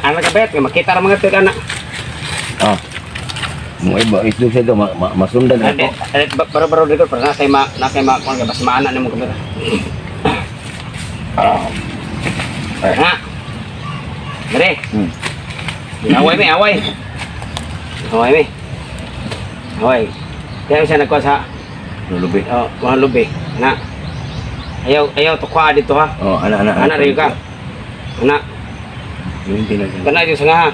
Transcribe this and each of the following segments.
Anak kabet, makita ra mga tig anak. Ah. Mo iba isdog sa do masundan ako. Baro-baro dito para nakay kon ka bas maana nimo kabet. Ha. Dere. Away mi, away. Away mi. Away. Kaya siya nagkuha sa Lubi. oh, mga lubi. Na. Ayaw tukwa dito ha. Oh, ana. Ana rin ka. Ana. Yung tinag. Kana dito sa nga ha.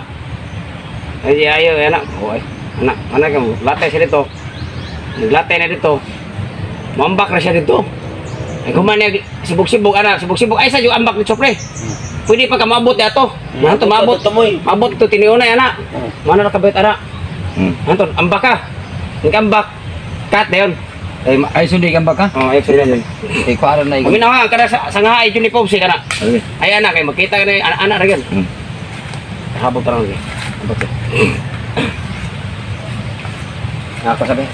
Ay ayaw anak. Oy. Anak ka mo. Latay siya dito. Naglatay na dito. Mambak na siya dito. Ay kumanya sibog-sibog anak, sibog-sibog. Ay sa yung ambak ni Chopre. Pwede pa ka maabot dato. Manto maabot. Maabot to tiniunay anak. Mana na kabait anak. Anton, ambak ka. Ning ambak. Kat dayon. Ay sundi kan baka? Oh, ay sundi. Ay kuara na Kami na kada sa nga ay uniform si kana. Ay anak kay makita ka na anak ra gyud. Habot ra lagi. Habot. Apa sabi?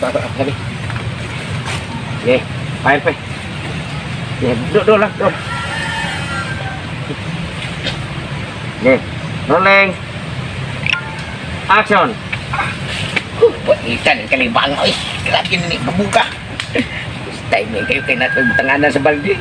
Okay, fire pa. Do lah, do. Okay, rolling. Action. Ikan kalibang oi. Lagi ni mabuka. Time kayo kay natong tanganan sa baldi.